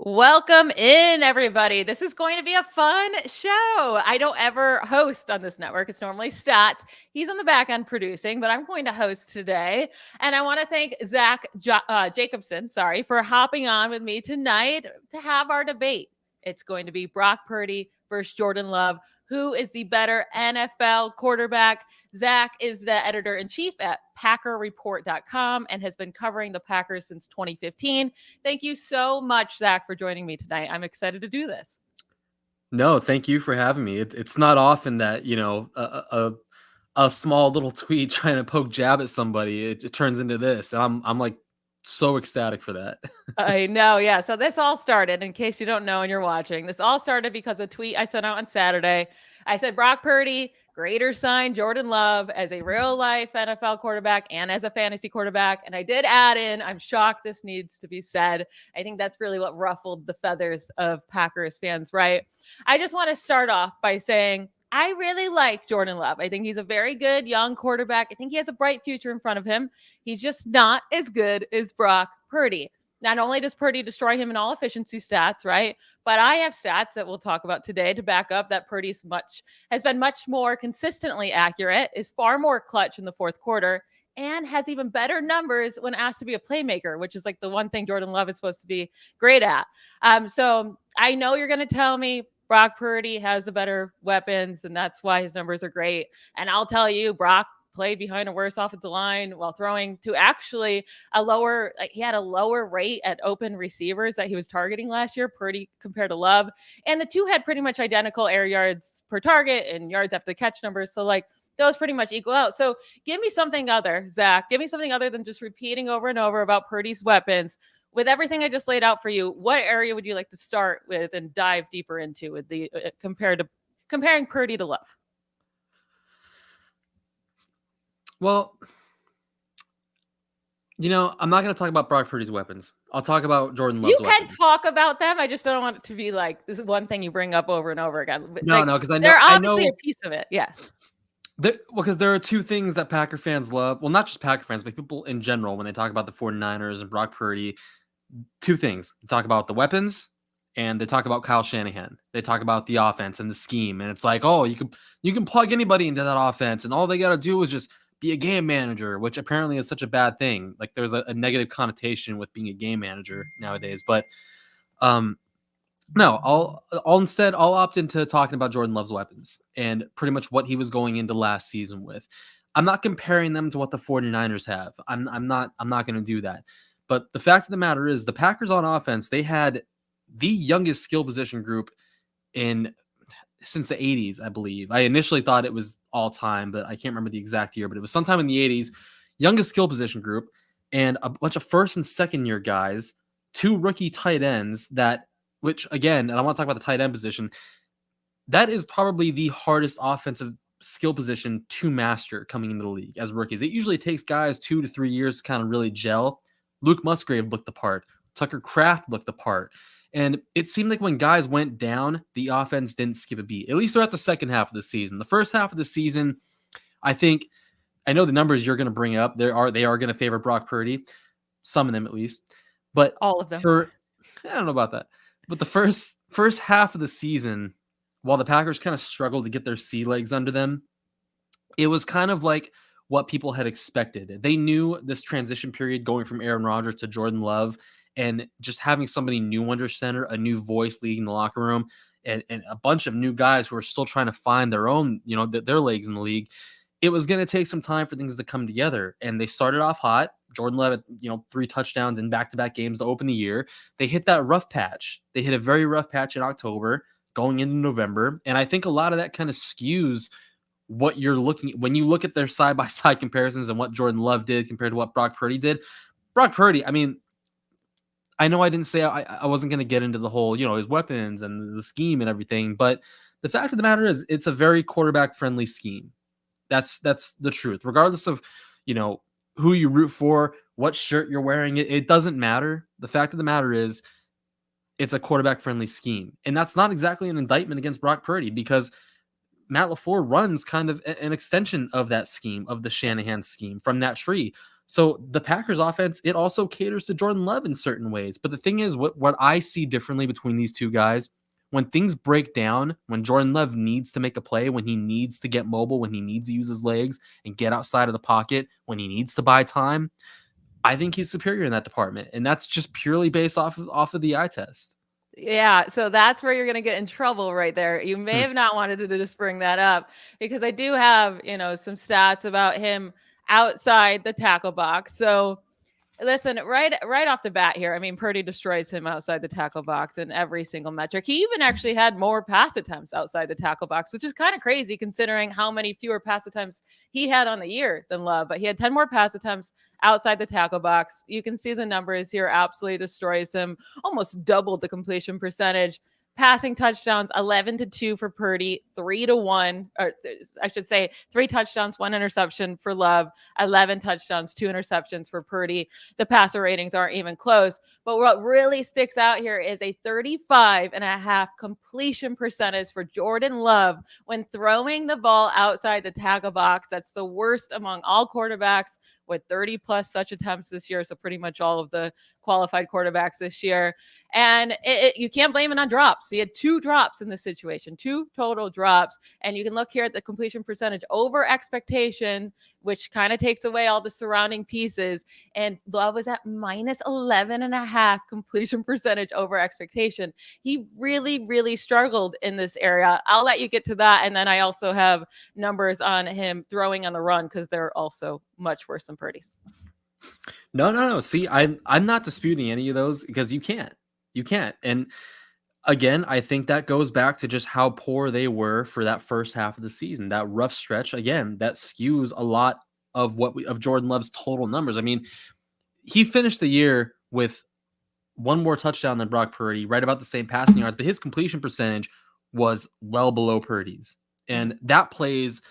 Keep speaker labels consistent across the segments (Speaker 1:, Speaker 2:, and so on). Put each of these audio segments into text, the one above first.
Speaker 1: Welcome in, everybody. This is going to be a fun show. I don't ever host on this network. It's normally Stats. He's on the back end producing, but I'm going to host today. And I want to thank Zach Jacobson, for hopping on with me tonight to have our debate. It's going to be Brock Purdy versus Jordan Love. Who is the better NFL quarterback? Zach is the editor-in-chief at PackerReport.com and has been covering the Packers since 2015. Thank you so much, Zach, for joining me tonight. I'm excited to do this.
Speaker 2: No, thank you for having me. It's not often that, a small little tweet trying to poke jab at somebody, it turns into this. I'm like so ecstatic for that.
Speaker 1: I know, yeah. So this all started, in case you don't know and you're watching, this all started because a tweet I sent out on Saturday. I said, Brock Purdy, greater sign Jordan Love as a real life NFL quarterback and as a fantasy quarterback. And I did add in, I'm shocked this needs to be said. I think that's really what ruffled the feathers of Packers fans, right? I just want to start off by saying, I really like Jordan Love. I think he's a very good young quarterback. I think he has a bright future in front of him. He's just not as good as Brock Purdy. Not only does Purdy destroy him in all efficiency stats, right? But I have stats that we'll talk about today to back up that Purdy's has been much more consistently accurate, is far more clutch in the fourth quarter, and has even better numbers when asked to be a playmaker, which is like the one thing Jordan Love is supposed to be great at. So I know you're going to tell me Brock Purdy has the better weapons, and that's why his numbers are great. And I'll tell you, Brock played behind a worse offensive line while throwing to actually he had a lower rate at open receivers that he was targeting last year, Purdy compared to Love. And the two had pretty much identical air yards per target and yards after the catch numbers. So those pretty much equal out. So give me something other, Zach. Give me something other than just repeating over and over about Purdy's weapons. With everything I just laid out for you, what area would you like to start with and dive deeper into with the comparing Purdy to Love?
Speaker 2: Well, I'm not going to talk about Brock Purdy's weapons. I'll talk about Jordan Love's weapons.
Speaker 1: You can talk about them. I just don't want it to be like this is one thing you bring up over and over again.
Speaker 2: No, because
Speaker 1: they're obviously a piece of it. Yes.
Speaker 2: Because there are two things that Packer fans love. Well, not just Packer fans, but people in general, when they talk about the 49ers and Brock Purdy, two things. They talk about the weapons and they talk about Kyle Shanahan. They talk about the offense and the scheme. And it's like, oh, you can plug anybody into that offense and all they got to do is just be a game manager, which apparently is such a bad thing. Like there's a negative connotation with being a game manager nowadays. But no, I'll opt into talking about Jordan Love's weapons and pretty much what he was going into last season with. I'm not comparing them to what the 49ers have. I'm not going to do that. But the fact of the matter is the Packers on offense, they had the youngest skill position group since the 80s, I believe. I initially thought it was all time, but I can't remember the exact year, but it was sometime in the 80s, youngest skill position group, and a bunch of first and second year guys, two rookie tight ends which again, and I want to talk about the tight end position, that is probably the hardest offensive skill position to master coming into the league as rookies. It usually takes guys 2 to 3 years to kind of really gel. Luke Musgrave looked the part. Tucker Kraft looked the part. And it seemed like when guys went down, the offense didn't skip a beat, at least throughout the second half of the season. The first half of the season, I know the numbers you're going to bring up. They are going to favor Brock Purdy, some of them at least. But
Speaker 1: all of them.
Speaker 2: I don't know about that. But the first half of the season, while the Packers kind of struggled to get their sea legs under them, it was kind of like what people had expected. They knew this transition period going from Aaron Rodgers to Jordan Love and just having somebody new under center, a new voice leading the locker room, and a bunch of new guys who are still trying to find their own, their legs in the league. It was going to take some time for things to come together. And they started off hot. Jordan Love had, 3 touchdowns in back-to-back games to open the year. They hit that rough patch. They hit a very rough patch in October going into November. And I think a lot of that kind of skews what you're looking when you look at their side-by-side comparisons and what Jordan Love did compared to what Brock Purdy did. Brock Purdy, I know I didn't say I wasn't going to get into the whole, his weapons and the scheme and everything, but the fact of the matter is it's a very quarterback-friendly scheme. That's the truth. Regardless of, who you root for, what shirt you're wearing, it doesn't matter. The fact of the matter is it's a quarterback-friendly scheme. And that's not exactly an indictment against Brock Purdy because Matt LaFleur runs kind of an extension of that scheme, of the Shanahan scheme from that tree. So the Packers offense, it also caters to Jordan Love in certain ways. But the thing is, what I see differently between these two guys, when things break down, when Jordan Love needs to make a play, when he needs to get mobile, when he needs to use his legs and get outside of the pocket, when he needs to buy time, I think he's superior in that department. And that's just purely based off of the eye test.
Speaker 1: Yeah, so that's where you're going to get in trouble right there. You may
Speaker 2: Hmm.
Speaker 1: have not wanted to just bring that up because I do have, some stats about him outside the tackle box. So listen, right off the bat here, I mean, Purdy destroys him outside the tackle box in every single metric. He even actually had more pass attempts outside the tackle box, which is kind of crazy considering how many fewer pass attempts he had on the year than Love. But he had 10 more pass attempts outside the tackle box. You can see the numbers here, absolutely destroys him, almost doubled the completion percentage. Passing touchdowns 11-2 for Purdy, 3-1, or I should say 3 touchdowns, 1 interception for Love, 11 touchdowns, 2 interceptions for Purdy. The passer ratings aren't even close. But what really sticks out here is a 35.5 completion percentage for Jordan Love when throwing the ball outside the tackle box. That's the worst among all quarterbacks with 30 plus such attempts this year. So pretty much all of the qualified quarterbacks this year. And you can't blame it on drops. He had 2 drops in this situation, 2 total drops. And you can look here at the completion percentage over expectation, which kind of takes away all the surrounding pieces. And Love was at minus 11.5 completion percentage over expectation. He really, really struggled in this area. I'll let you get to that. And then I also have numbers on him throwing on the run because they're also much worse than Purdy's.
Speaker 2: No. See, I'm not disputing any of those because you can't. And again, I think that goes back to just how poor they were for that first half of the season. That rough stretch, again, that skews a lot of of Jordan Love's total numbers. I mean, he finished the year with 1 more touchdown than Brock Purdy, right about the same passing yards, but his completion percentage was well below Purdy's. And that plays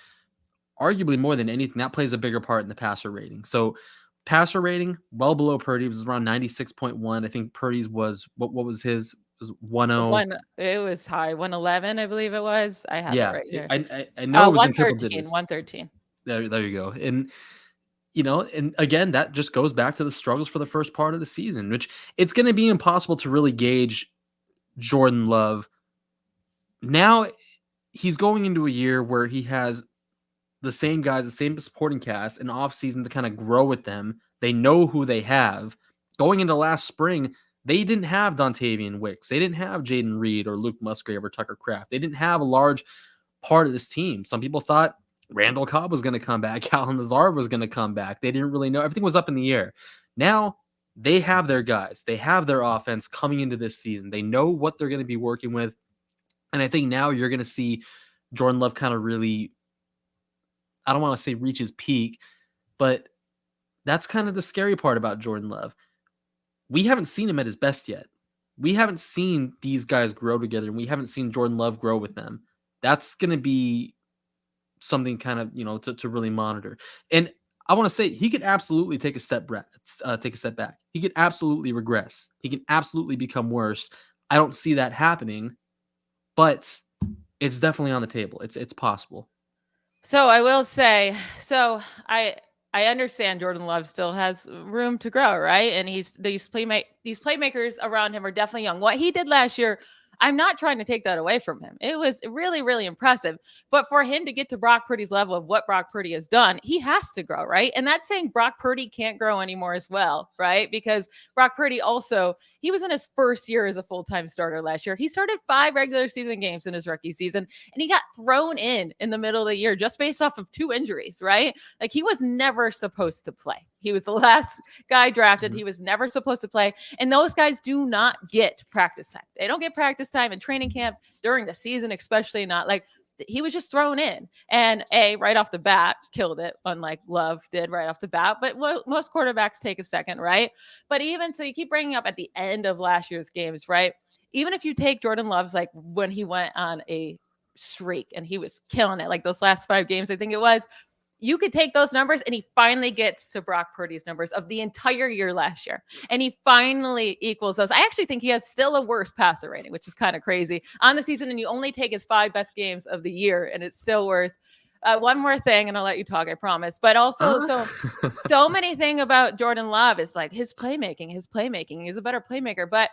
Speaker 2: arguably more than anything, that plays a bigger part in the passer rating. So passer rating, well below Purdy, was around 96.1. I think Purdy's was, what was his? Was 10.
Speaker 1: It was high, 111, I believe it was. I have it
Speaker 2: Yeah,
Speaker 1: right here.
Speaker 2: I know it was in triple
Speaker 1: 113,
Speaker 2: digits.
Speaker 1: 113.
Speaker 2: There you go. And and again, that just goes back to the struggles for the first part of the season, which it's going to be impossible to really gauge Jordan Love. Now he's going into a year where he has the same guys, the same supporting cast, an off season to kind of grow with them. They know who they have. Going into last spring, they didn't have Dontavian Wicks. They didn't have Jaden Reed or Luke Musgrave or Tucker Kraft. They didn't have a large part of this team. Some people thought Randall Cobb was going to come back. Alan Lazard was going to come back. They didn't really know. Everything was up in the air. Now they have their guys. They have their offense coming into this season. They know what they're going to be working with. And I think now you're going to see Jordan Love kind of really, I don't want to say reach his peak, but that's kind of the scary part about Jordan Love. We haven't seen him at his best yet. We haven't seen these guys grow together, and we haven't seen Jordan Love grow with them. That's going to be something kind of, to really monitor. And I want to say he could absolutely take a step back. He could absolutely regress. He can absolutely become worse. I don't see that happening, but it's definitely on the table. It's possible.
Speaker 1: So I will say, I understand Jordan Love still has room to grow, right? And these playmakers around him are definitely young. What he did last year, I'm not trying to take that away from him. It was really, really impressive. But for him to get to Brock Purdy's level of what Brock Purdy has done, he has to grow, right? And that's saying Brock Purdy can't grow anymore as well, right? Because Brock Purdy also, he was in his first year as a full-time starter last year. He started 5 regular season games in his rookie season, and he got thrown in the middle of the year just based off of 2 injuries, right? Like he was never supposed to play. He was the last guy drafted. He was never supposed to play. And those guys do not get practice time. They don't get practice time in training camp during the season, especially not. Like he was just thrown in and right off the bat killed it, unlike Love did right off the bat. But most quarterbacks take a second, right? But even so, you keep bringing up at the end of last year's games, right? Even if you take Jordan Love's, like when he went on a streak and he was killing it, like those last 5 games, I think it was, you could take those numbers and he finally gets to Brock Purdy's numbers of the entire year last year. And he finally equals those. I actually think he has still a worse passer rating, which is kind of crazy on the season. And you only take his 5 best games of the year and it's still worse. One more thing, and I'll let you talk, I promise. But also, so many thing about Jordan Love is like his playmaking. He's a better playmaker, but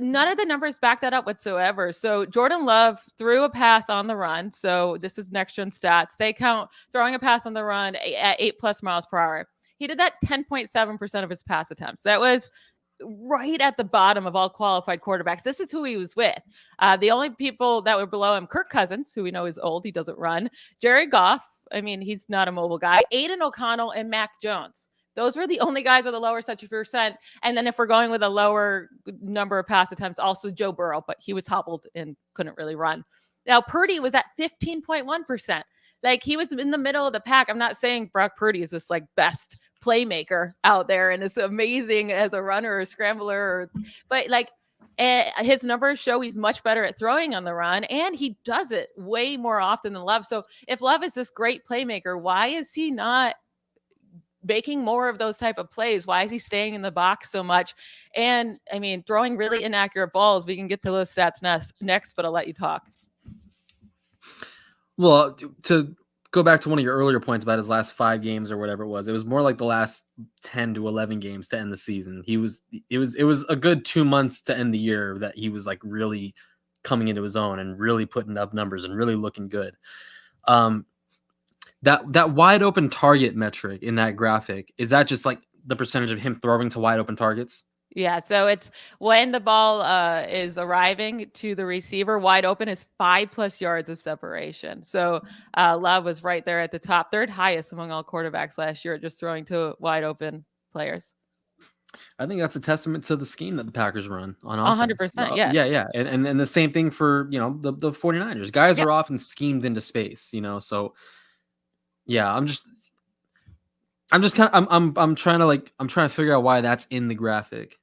Speaker 1: none of the numbers back that up whatsoever. So Jordan Love threw a pass on the run. So this is next gen stats. They count throwing a pass on the run at 8+ miles per hour. He did that 10.7% of his pass attempts. That was right at the bottom of all qualified quarterbacks. This is who he was with. The only people that were below him, Kirk Cousins, who we know is old, he doesn't run. Jared Goff, I mean, he's not a mobile guy. Aiden O'Connell and Mac Jones. Those were the only guys with a lower such a percent. And then if we're going with a lower number of pass attempts, also Joe Burrow, but he was hobbled and couldn't really run. Now, Purdy was at 15.1%. Like he was in the middle of the pack. I'm not saying Brock Purdy is this like best playmaker out there and is amazing as a runner or scrambler, but like his numbers show he's much better at throwing on the run, and he does it way more often than Love. So if Love is this great playmaker, why is he not making more of those type of plays? Why is he staying in the box so much? And I mean, throwing really inaccurate balls. We can get to those stats next, but I'll let you talk.
Speaker 2: Well, to go back to one of your earlier points about his last 5 games or whatever it was more like the last 10 to 11 games to end the season. It was a good 2 months to end the year that he was like really coming into his own and really putting up numbers and really looking good. That wide open target metric in that graphic, is that just like the percentage of him throwing to wide open targets?
Speaker 1: Yeah, so it's when the ball is arriving to the receiver, wide open is 5+ yards of separation. So Love was right there at the top, third highest among all quarterbacks last year, just throwing to wide open players.
Speaker 2: I think that's a testament to the scheme that the Packers run on offense.
Speaker 1: 100%, yes.
Speaker 2: Yeah. And the same thing for, the 49ers. Guys are often schemed into space, so yeah, I'm trying to figure out why that's in the graphic.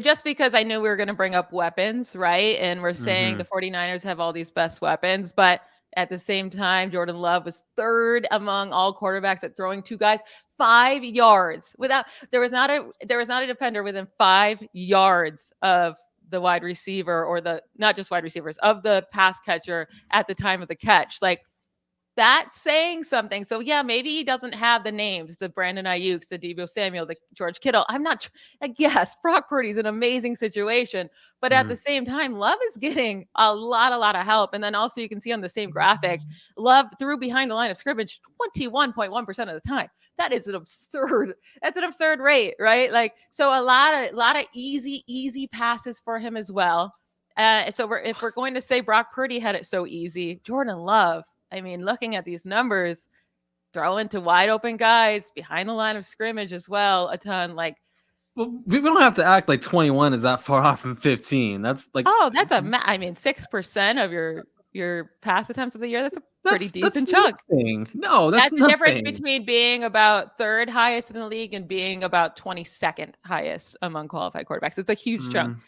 Speaker 1: Just because I knew we were going to bring up weapons, right? And we're saying the 49ers have all these best weapons, but at the same time, Jordan Love was third among all quarterbacks at throwing 2 guys 5 yards there was not a defender within 5 yards of the wide receiver, or not just wide receivers, of the pass catcher at the time of the catch. Like, that's saying something. So yeah, maybe he doesn't have the names, the Brandon Ayuk's, the Deebo Samuel, the George Kittle. I'm not like, yes, Brock Purdy's an amazing situation, but at the same time, Love is getting a lot of help. And then also you can see on the same graphic, Love threw behind the line of scrimmage 21.1% of the time. That's an absurd rate, right? Like, so a lot of easy passes for him as well. So if we're going to say Brock Purdy had it so easy, Jordan Love, I mean, looking at these numbers, throwing to wide open guys behind the line of scrimmage as well, a ton. Like,
Speaker 2: well, we don't have to act like 21 is that far off from 15. That's like,
Speaker 1: that's 6% of your pass attempts of the year. That's a pretty decent chunk.
Speaker 2: Nothing. No, that's
Speaker 1: the difference between being about third highest in the league and being about 22nd highest among qualified quarterbacks. It's a huge chunk.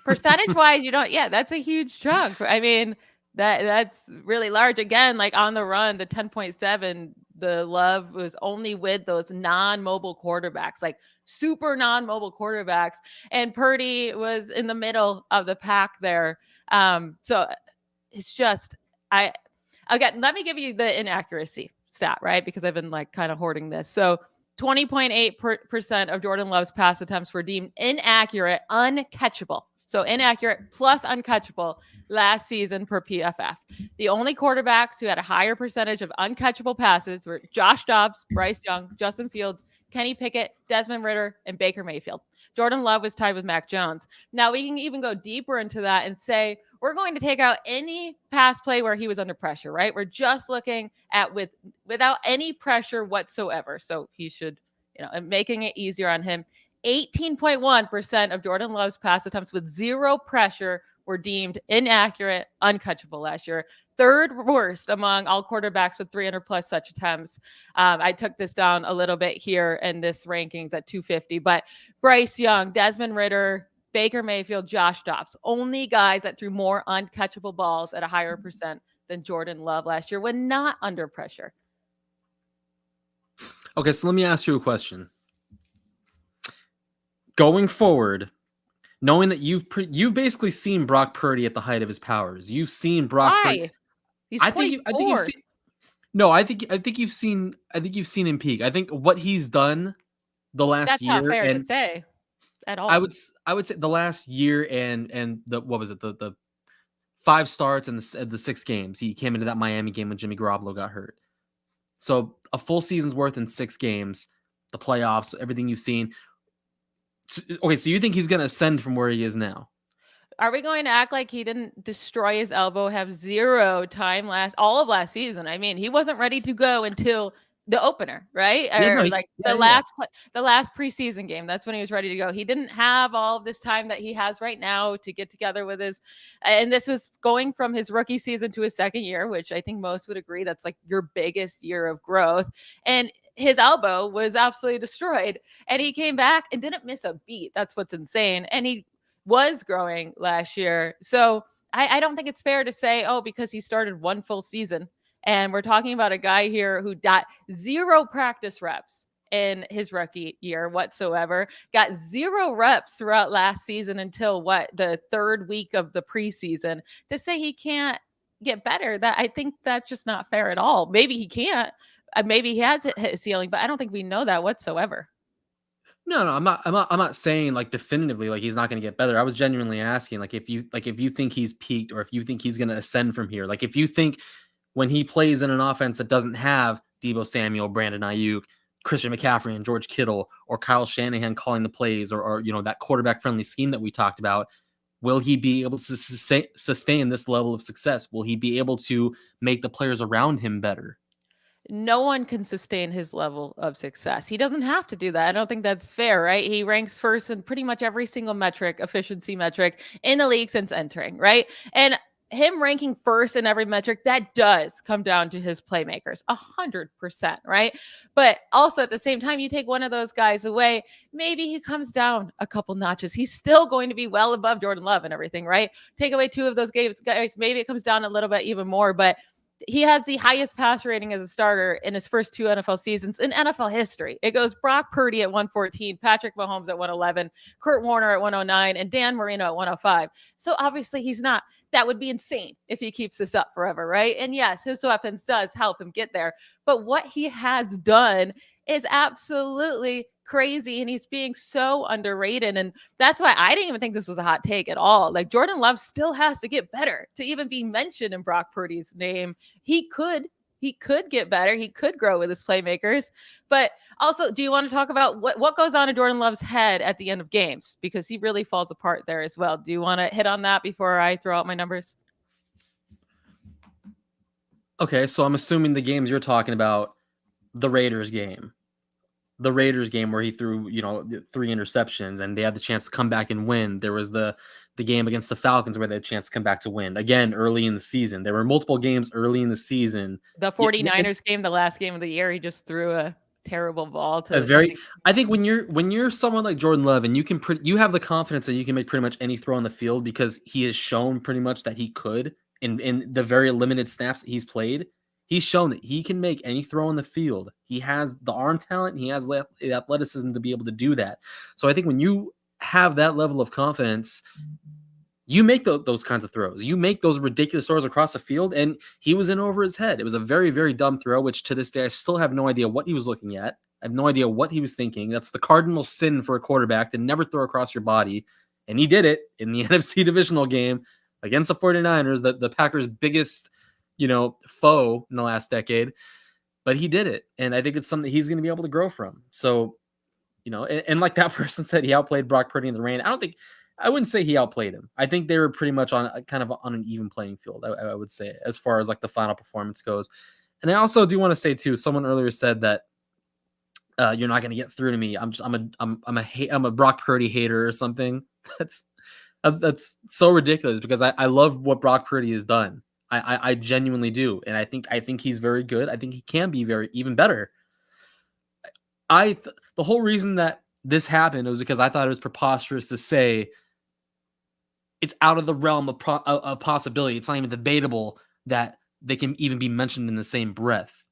Speaker 1: Percentage wise, that's a huge chunk. I mean, that's really large. Again, like on the run, the 10.7, the Love was only with those non-mobile quarterbacks, like super non-mobile quarterbacks. And Purdy was in the middle of the pack there. So it's just, let me give you the inaccuracy stat, right? Because I've been like kind of hoarding this. So 20.8% of Jordan Love's pass attempts were deemed inaccurate, uncatchable. So inaccurate plus uncatchable last season per PFF. The only quarterbacks who had a higher percentage of uncatchable passes were Josh Dobbs, Bryce Young, Justin Fields, Kenny Pickett, Desmond Ridder, and Baker Mayfield. Jordan Love was tied with Mac Jones. Now we can even go deeper into that and say we're going to take out any pass play where he was under pressure, right? We're just looking at without any pressure whatsoever. So he should, making it easier on him. 18.1% of Jordan Love's pass attempts with zero pressure were deemed inaccurate, uncatchable last year. Third worst among all quarterbacks with 300+ such attempts. I took this down a little bit here in this rankings at 250, but Bryce Young, Desmond Ridder, Baker Mayfield, Josh Dobbs, only guys that threw more uncatchable balls at a higher percent than Jordan Love last year when not under pressure.
Speaker 2: Okay, so let me ask you a question. Going forward, knowing that you've basically seen Brock Purdy at the height of his powers. You've seen Brock Purdy.
Speaker 1: Why? He's
Speaker 2: I think you've
Speaker 1: 24.
Speaker 2: seen. No, I think you've seen him peak. I think what he's done the last
Speaker 1: That's not
Speaker 2: year,
Speaker 1: fair to
Speaker 2: and
Speaker 1: say at
Speaker 2: I
Speaker 1: all.
Speaker 2: would I would say the last year and the what was it, the 5 starts and the 6 games. He came into that Miami game when Jimmy Garoppolo got hurt. So a full season's worth in 6 games, the playoffs, everything you've seen. Okay, so you think he's going to ascend from where he is now?
Speaker 1: Are we going to act like he didn't destroy his elbow, have 0 time all of last season? I mean, he wasn't ready to go until the opener, right?
Speaker 2: Yeah, no,
Speaker 1: Or like the last preseason game. That's when he was ready to go. He didn't have all of this time that he has right now to get together with and this was going from his rookie season to his second year, which I think most would agree that's like your biggest year of growth. And his elbow was absolutely destroyed, and he came back and didn't miss a beat. That's what's insane. And he was growing last year. So I don't think it's fair to say, oh, because he started 1 full season. And we're talking about a guy here who got 0 practice reps in his rookie year whatsoever, got 0 reps throughout last season until the 3rd week of the preseason. To say he can't get better, that I think that's just not fair at all. Maybe he can't. Maybe he has hit his ceiling, but I don't think we know that whatsoever.
Speaker 2: No, I'm not saying like definitively like he's not going to get better. I was genuinely asking like if you think he's peaked, or if you think he's going to ascend from here. Like if you think when he plays in an offense that doesn't have Deebo Samuel, Brandon Ayuk, Christian McCaffrey, and George Kittle, or Kyle Shanahan calling the plays, or that quarterback friendly scheme that we talked about, will he be able to sustain this level of success? Will he be able to make the players around him better?
Speaker 1: No one can sustain his level of success. He doesn't have to do that. I don't think that's fair, right? He ranks first in pretty much every single metric, efficiency metric in the league since entering, right? And him ranking first in every metric, that does come down to his playmakers, 100%, right? But also at the same time, you take one of those guys away, maybe he comes down a couple notches. He's still going to be well above Jordan Love and everything, right? Take away 2 of those guys, maybe it comes down a little bit even more, but he has the highest pass rating as a starter in his first 2 NFL seasons in NFL history. It goes Brock Purdy at 114, Patrick Mahomes at 111, Kurt Warner at 109, and Dan Marino at 105. So obviously he's not. That would be insane if he keeps this up forever, right? And yes, his weapons does help him get there. But what he has done is absolutely crazy, and he's being so underrated. And that's why I didn't even think this was a hot take at all. Like, Jordan Love still has to get better to even be mentioned in Brock Purdy's name. He could get better. He could grow with his playmakers. But also, do you want to talk about what goes on in Jordan Love's head at the end of games? Because he really falls apart there as well. Do you want to hit on that before I throw out my numbers?
Speaker 2: Okay, so I'm assuming the games you're talking about, the Raiders game where he threw 3 interceptions and they had the chance to come back and win. There was the game against the Falcons where they had a chance to come back to win again early in the season. There were multiple games early in the season.
Speaker 1: The 49ers game, the last game of the year, he just threw a terrible ball
Speaker 2: I think when you're someone like Jordan Love and you have the confidence that you can make pretty much any throw on the field, because he has shown pretty much that he could in the very limited snaps that he's played. He's shown that he can make any throw on the field. He has the arm talent. He has the athleticism to be able to do that. So I think when you have that level of confidence, you make those kinds of throws. You make those ridiculous throws across the field, and he was in over his head. It was a very, very dumb throw, which to this day I still have no idea what he was looking at. I have no idea what he was thinking. That's the cardinal sin for a quarterback, to never throw across your body. And he did it in the NFC divisional game against the 49ers, the Packers' biggest foe in the last decade. But he did it, and I think it's something he's going to be able to grow from. So, and like that person said, he outplayed Brock Purdy in the rain. I wouldn't say he outplayed him. I think they were pretty much on an even playing field, I would say, as far as like the final performance goes. And I also do want to say too, someone earlier said that you're not going to get through to me. I'm a Brock Purdy hater or something. That's so ridiculous, because I love what Brock Purdy has done. I genuinely do. And I think he's very good. I think he can be even better. The whole reason that this happened was because I thought it was preposterous to say it's out of the realm of possibility. It's not even debatable that they can even be mentioned in the same breath.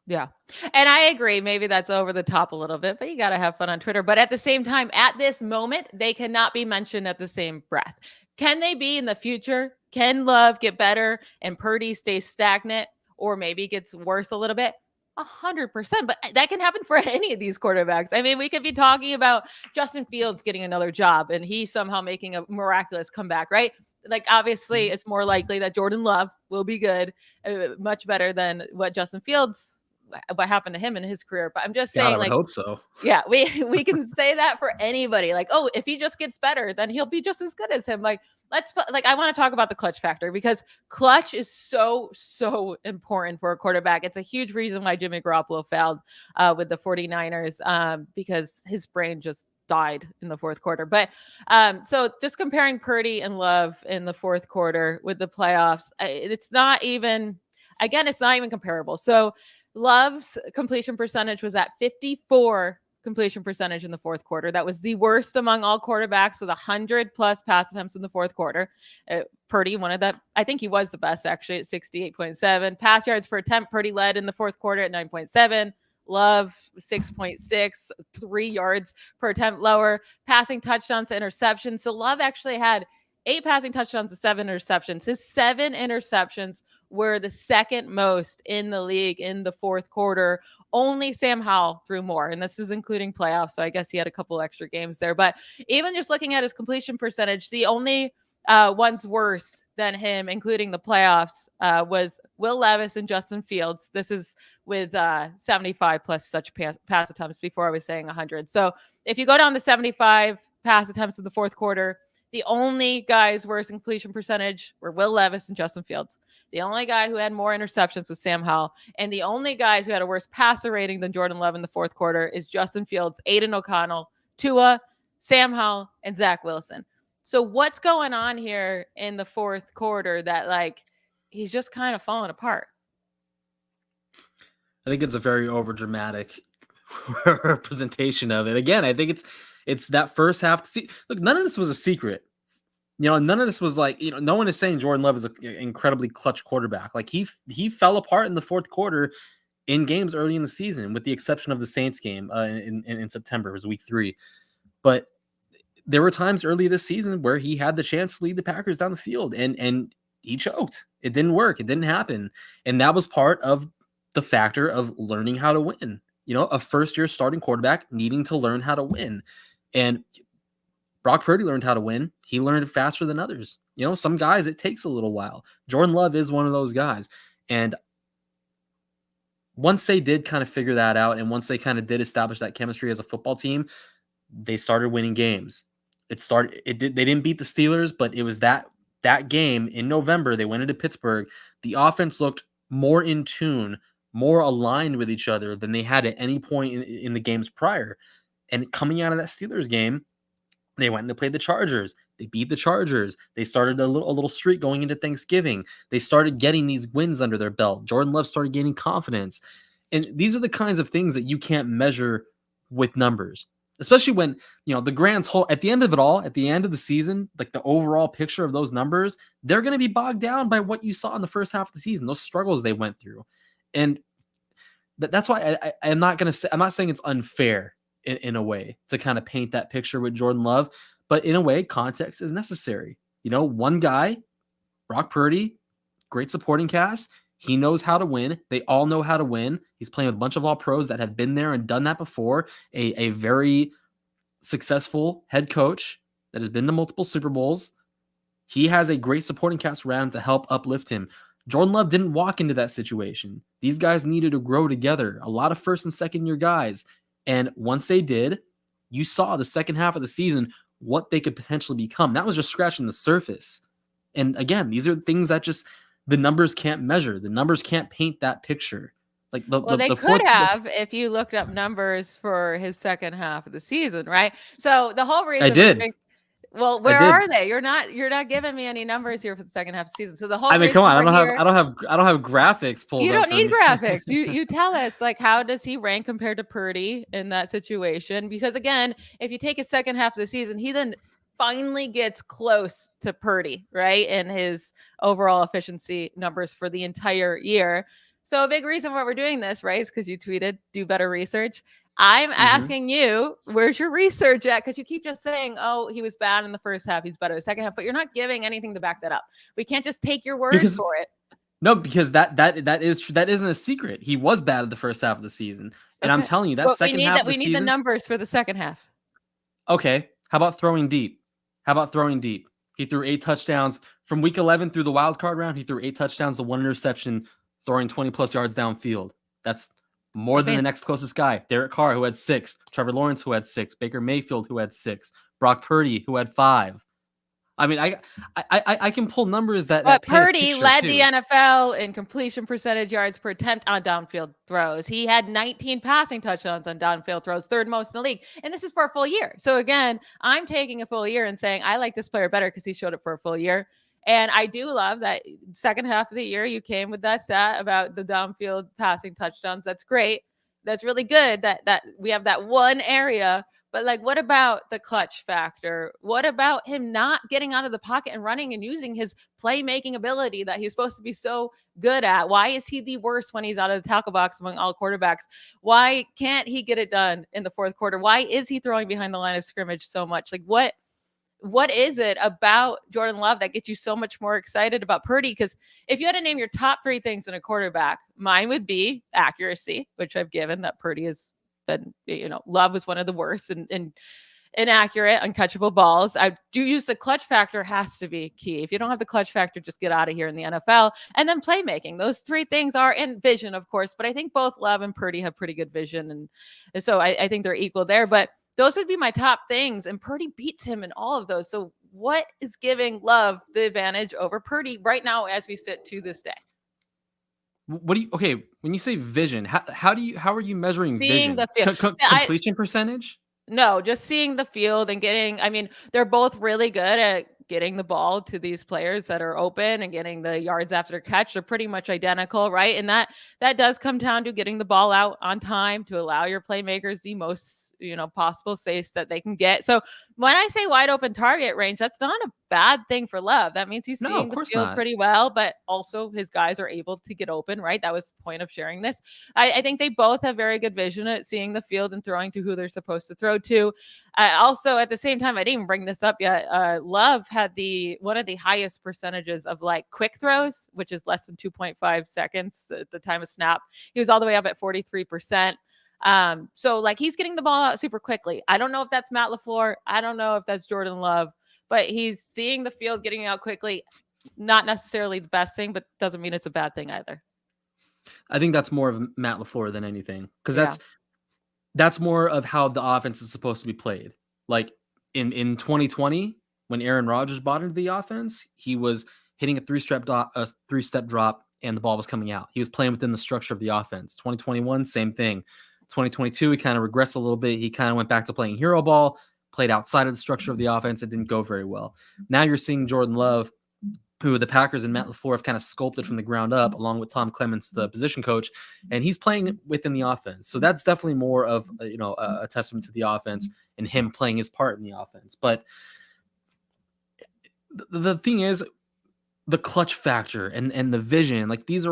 Speaker 1: Yeah. And I agree. Maybe that's over the top a little bit, but you got to have fun on Twitter. But at the same time, at this moment, they cannot be mentioned at the same breath. Can they be in the future? Can Love get better and Purdy stay stagnant or maybe gets worse a little bit? 100%. But that can happen for any of these quarterbacks. I mean, we could be talking about Justin Fields getting another job and he somehow making a miraculous comeback, right? Like, obviously, it's more likely that Jordan Love will be good, much better than what Justin Fields what happened to him in his career. But I'm just
Speaker 2: God, I
Speaker 1: saying,
Speaker 2: would
Speaker 1: like,
Speaker 2: hope so.
Speaker 1: yeah, we can say that for anybody. Like, oh, if he just gets better, then he'll be just as good as him. Like, I want to talk about the clutch factor because clutch is so important for a quarterback. It's a huge reason why Jimmy Garoppolo failed with the 49ers because his brain just died in the fourth quarter. But so just comparing Purdy and Love in the fourth quarter with the playoffs, it's not even comparable. So Love's completion percentage was at 54 completion percentage in the fourth quarter. That was the worst among all quarterbacks with 100 plus pass attempts in the fourth quarter. Purdy wanted that. I think he was the best actually at 68.7. Pass yards per attempt, Purdy led in the fourth quarter at 9.7. Love 6.6, 3 yards per attempt lower. Passing touchdowns to interceptions. So Love actually had 8 passing touchdowns to 7 interceptions. His 7 interceptions were the second most in the league in the fourth quarter. Only Sam Howell threw more, and this is including playoffs. So I guess he had a couple extra games there. But even just looking at his completion percentage, the only ones worse than him, including the playoffs, was Will Levis and Justin Fields. This is with 75 plus such pass attempts before I was saying 100. So if you go down to 75 pass attempts in the fourth quarter, the only guys worse in completion percentage were Will Levis and Justin Fields. The only guy who had more interceptions was Sam Howell. And the only guys who had a worse passer rating than Jordan Love in the fourth quarter is Justin Fields, Aiden O'Connell, Tua, Sam Howell, and Zach Wilson. So what's going on here in the fourth quarter that, like, he's just kind of falling apart?
Speaker 2: I think it's a very overdramatic representation of it. Again, I think it's that first half. See, look, none of this was a secret. None of this was like, no one is saying Jordan Love is an incredibly clutch quarterback. Like he fell apart in the fourth quarter in games early in the season, with the exception of the Saints game in September. It was week 3. But there were times early this season where he had the chance to lead the Packers down the field and he choked. It didn't work. It didn't happen. And that was part of the factor of learning how to win. A first-year starting quarterback needing to learn how to win. And Brock Purdy learned how to win. He learned it faster than others. Some guys, it takes a little while. Jordan Love is one of those guys. And once they did kind of figure that out, and once they kind of did establish that chemistry as a football team, they started winning games. They didn't beat the Steelers, but it was that game in November. They went into Pittsburgh. The offense looked more in tune, more aligned with each other than they had at any point in the games prior. And coming out of that Steelers game, they went and they played the Chargers. They beat the Chargers. They started a little streak going into Thanksgiving. They started getting these wins under their belt. Jordan Love started gaining confidence. And these are the kinds of things that you can't measure with numbers, especially when, the grand total at the end of it all, at the end of the season, like the overall picture of those numbers, they're going to be bogged down by what you saw in the first half of the season, those struggles they went through. And that's why I'm not saying it's unfair in a way to kind of paint that picture with Jordan Love, but in a way, context is necessary. One guy, Brock Purdy, great supporting cast. He knows how to win. They all know how to win. He's playing with a bunch of all pros that have been there and done that before. A very successful head coach that has been to multiple Super Bowls. He has a great supporting cast around him to help uplift him. Jordan Love didn't walk into that situation. These guys needed to grow together. A lot of first and second year guys. And once they did, you saw the second half of the season what they could potentially become. That was just scratching the surface. And again, these are things that just the numbers can't measure. The numbers can't paint that picture. Like
Speaker 1: they could have if you looked up numbers for his second half of the season, right? So the whole reason
Speaker 2: I did.
Speaker 1: Well, where are they? You're not giving me any numbers here for the second half of the season. So the whole
Speaker 2: come on, I don't have graphics pulled up.
Speaker 1: You don't need graphics. You tell us, like, how does he rank compared to Purdy in that situation? Because again, if you take his second half of the season, he then finally gets close to Purdy, right? In his overall efficiency numbers for the entire year. So a big reason why we're doing this, right, is because you tweeted, do better research. I'm
Speaker 2: Mhm.
Speaker 1: asking you, where's your research at? Because you keep just saying, oh, he was bad in the first half, he's better in the second half, but you're not giving anything to back that up. We can't just take your word
Speaker 2: Because
Speaker 1: for it.
Speaker 2: no, because that isn't a secret. He was bad at the first half of the season, and I'm
Speaker 1: Okay.
Speaker 2: telling you that
Speaker 1: But
Speaker 2: second half of the
Speaker 1: we need the
Speaker 2: season.
Speaker 1: numbers for the second half.
Speaker 2: Okay, how about throwing deep? He threw 8 touchdowns from week 11 through the wild card round. He threw 8 touchdowns to 1 interception, throwing 20 plus yards downfield. That's more than the next closest guy. Derek Carr, who had 6, Trevor Lawrence, who had 6, Baker Mayfield, who had 6, Brock Purdy, who had 5. I mean, I can pull numbers that
Speaker 1: But
Speaker 2: paint a
Speaker 1: Purdy
Speaker 2: picture
Speaker 1: led
Speaker 2: too.
Speaker 1: the NFL in completion percentage, yards per attempt on downfield throws. He had 19 passing touchdowns on downfield throws, third most in the league. And this is for a full year. So again, I'm taking a full year and saying I like this player better because he showed it for a full year. And I do love that second half of the year you came with that stat about the downfield passing touchdowns. That's great. That's really good that we have that one area. But like, what about the clutch factor? What about him not getting out of the pocket and running and using his playmaking ability that he's supposed to be so good at? Why is he the worst when he's out of the tackle box among all quarterbacks? Why can't he get it done in the fourth quarter? Why is he throwing behind the line of scrimmage so much? Like, what is it about Jordan Love that gets you so much more excited about Purdy? Because if you had to name your top 3 things in a quarterback, mine would be accuracy, which I've given that Purdy is. Then Love was one of the worst and inaccurate, uncatchable balls. I do use the clutch factor has to be key. If you don't have the clutch factor, just get out of here in the NFL. And then playmaking. Those 3 things are in vision, of course, but I think both Love and Purdy have pretty good vision. And so I think they're equal there. But those would be my top things. And Purdy beats him in all of those. So what is giving Love the advantage over Purdy right now as we sit to this day?
Speaker 2: What do you when you say vision, how are you measuring
Speaker 1: Seeing
Speaker 2: vision?
Speaker 1: the field.
Speaker 2: Completion percentage?
Speaker 1: No, just seeing the field and they're both really good at getting the ball to these players that are open and getting the yards after catch. They're pretty much identical, right? And that does come down to getting the ball out on time to allow your playmakers the most, possible space that they can get. So when I say wide open target range, that's not a bad thing for Love. That means he's seeing the field pretty well, but also his guys are able to get open, right? That was the point of sharing this. I think they both have very good vision at seeing the field and throwing to who they're supposed to throw to. Also, at the same time, I didn't even bring this up yet. Love had one of the highest percentages of like quick throws, which is less than 2.5 seconds at the time of snap. He was all the way up at 43%. So like he's getting the ball out super quickly. I don't know if that's Matt LaFleur. I don't know if that's Jordan Love, but he's seeing the field getting out quickly. Not necessarily the best thing, but doesn't mean it's a bad thing either.
Speaker 2: I think that's more of Matt LaFleur than anything, because that's more of how the offense is supposed to be played. Like in 2020, when Aaron Rodgers bought into the offense, he was hitting a 3-step drop, and the ball was coming out. He was playing within the structure of the offense. 2021, same thing. 2022, he kind of regressed a little bit. He kind of went back to playing hero ball, played outside of the structure of the offense. It didn't go very well. Now you're seeing Jordan Love, who the Packers and Matt LaFleur have kind of sculpted from the ground up, along with Tom Clements, the position coach, and he's playing within the offense. So that's definitely more of a testament to the offense and him playing his part in the offense. But the thing is, the clutch factor and the vision, like these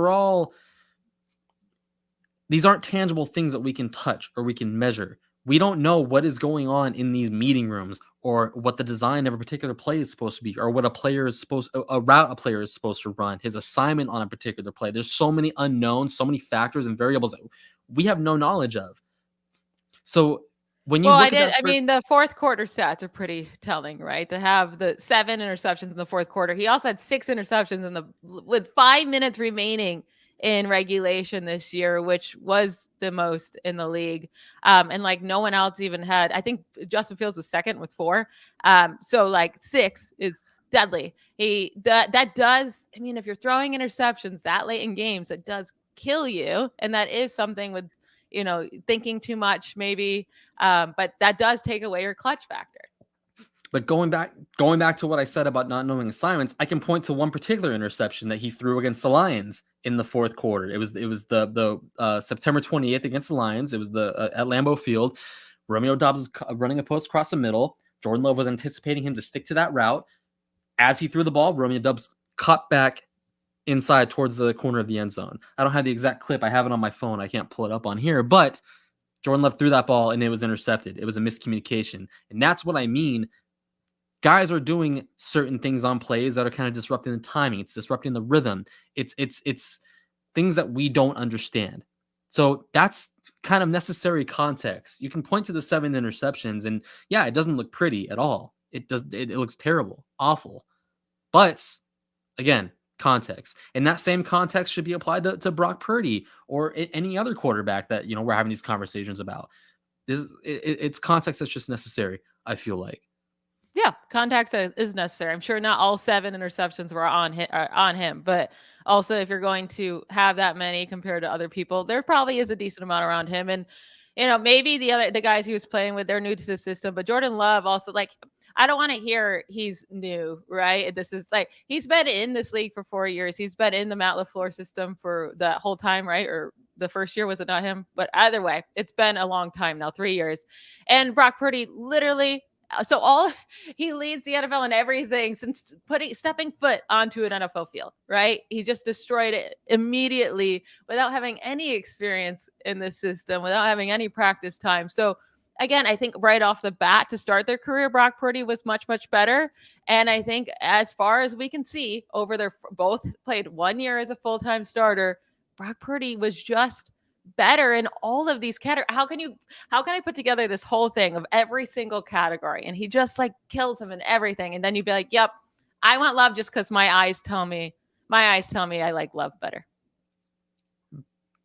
Speaker 2: aren't tangible things that we can touch or we can measure. We don't know what is going on in these meeting rooms, or what the design of a particular play is supposed to be, or what a route a player is supposed to run, his assignment on a particular play. There's so many unknowns, so many factors and variables that we have no knowledge of. So when you
Speaker 1: the fourth quarter stats are pretty telling, right? To have the 7 interceptions in the fourth quarter. He also had 6 interceptions with 5 minutes remaining in regulation this year, which was the most in the league. And like no one else even had, I think Justin Fields was second with 4. So like 6 is deadly. That does, if you're throwing interceptions that late in games, it does kill you. And that is something with, thinking too much maybe. But that does take away your clutch factor.
Speaker 2: But going back to what I said about not knowing assignments, I can point to one particular interception that he threw against the Lions in the fourth quarter. It was the September 28th against the Lions. It was at Lambeau Field. Romeo Doubs is running a post across the middle. Jordan Love was anticipating him to stick to that route. As he threw the ball, Romeo Doubs cut back inside towards the corner of the end zone. I don't have the exact clip. I have it on my phone. I can't pull it up on here, but Jordan Love threw that ball and it was intercepted. It was a miscommunication. And that's what I mean. Guys are doing certain things on plays that are kind of disrupting the timing. It's disrupting the rhythm. It's things that we don't understand. So that's kind of necessary context. You can point to the 7 interceptions and yeah, it doesn't look pretty at all. It looks terrible, awful. But again, context. And that same context should be applied to Brock Purdy or any other quarterback that, we're having these conversations about. It's context that's just necessary, I feel like.
Speaker 1: Yeah, context is necessary. I'm sure not all 7 interceptions were on him, but also if you're going to have that many compared to other people, there probably is a decent amount around him. And maybe the guys he was playing with, they're new to the system, but Jordan Love also, like, I don't want to hear he's new, right? This is like, he's been in this league for 4 years. He's been in the Matt LaFleur system for that whole time, right? Or the first year, was it not him? But either way, it's been a long time now, 3 years. And Brock Purdy literally, he leads the NFL in everything since stepping foot onto an NFL field, right? He just destroyed it immediately without having any experience in this system, without having any practice time. So again, I think right off the bat to start their career, Brock Purdy was much, much better. And I think as far as we can see over their both played 1 year as a full-time starter, Brock Purdy was just better in all of these categories. How can I put together this whole thing of every single category? And he just like kills him in everything. And then you'd be like, yep, I want Love just because my eyes tell me I like Love better.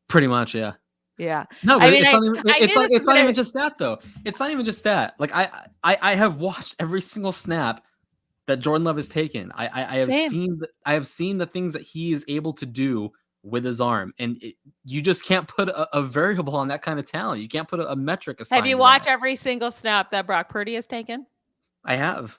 Speaker 2: Pretty much, yeah.
Speaker 1: Yeah.
Speaker 2: No, but it's not even just that though. It's not even just that. Like I have watched every single snap that Jordan Love has taken. I have seen the things that he is able to do with his arm, and you just can't put a variable on that kind of talent. You can't put a metric aside.
Speaker 1: Have you watched every single snap that Brock Purdy has taken?
Speaker 2: I have.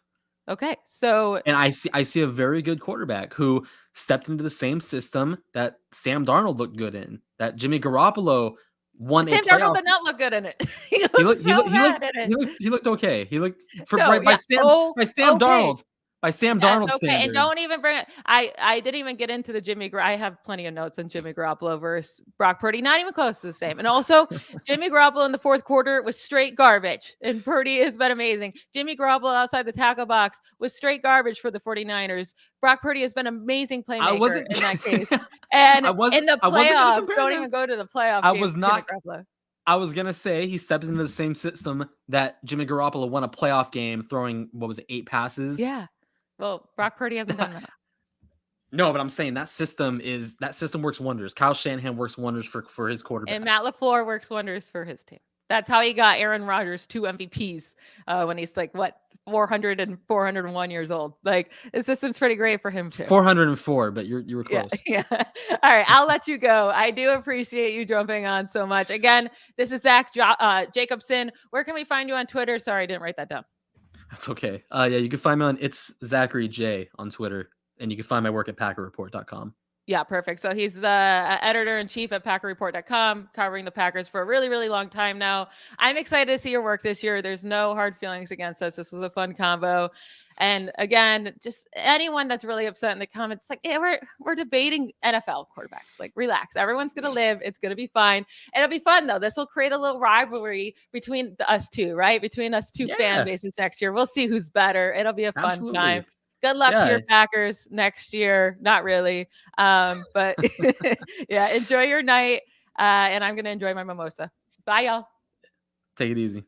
Speaker 1: Okay, so
Speaker 2: and I see a very good quarterback who stepped into the same system that Sam Darnold looked good in, that Jimmy Garoppolo won
Speaker 1: Sam Darnold did not look good in it. He
Speaker 2: looked okay. He looked by Sam Darnold. By Sam Darnold standards.
Speaker 1: And don't even bring it. I didn't even get into the Jimmy. I have plenty of notes on Jimmy Garoppolo versus Brock Purdy. Not even close to the same. And also, Jimmy Garoppolo in the fourth quarter was straight garbage. And Purdy has been amazing. Jimmy Garoppolo outside the tackle box was straight garbage for the 49ers. Brock Purdy has been an amazing playmaker in that case. And in the playoffs, don't even go to the playoffs.
Speaker 2: I was going to say he stepped into the same system that Jimmy Garoppolo won a playoff game throwing, 8 passes?
Speaker 1: Yeah. Well, Brock Purdy hasn't done that.
Speaker 2: No, but I'm saying that system works wonders. Kyle Shanahan works wonders for his quarterback.
Speaker 1: And Matt LaFleur works wonders for his team. That's how he got Aaron Rodgers 2 MVPs when he's 400 and 401 years old. Like, the system's pretty great for him too.
Speaker 2: 404, but you were close.
Speaker 1: Yeah. All right, I'll let you go. I do appreciate you jumping on so much. Again, this is Zach Jacobson. Where can we find you on Twitter? Sorry, I didn't write that down.
Speaker 2: That's okay. Yeah, you can find me on It's Zachary J on Twitter, and you can find my work at PackerReport.com.
Speaker 1: Yeah, perfect. So he's the editor-in-chief at PackerReport.com, covering the Packers for a really, really long time now. I'm excited to see your work this year. There's no hard feelings against us. This was a fun combo. And again, just anyone that's really upset in the comments, we're debating NFL quarterbacks. Relax. Everyone's going to live. It's going to be fine. It'll be fun, though. This will create a little rivalry between us two, right? Between us two fan bases next year. We'll see who's better. It'll be a fun time. Good luck to your Packers next year. Not really. But enjoy your night. And I'm going to enjoy my mimosa. Bye, y'all.
Speaker 2: Take it easy.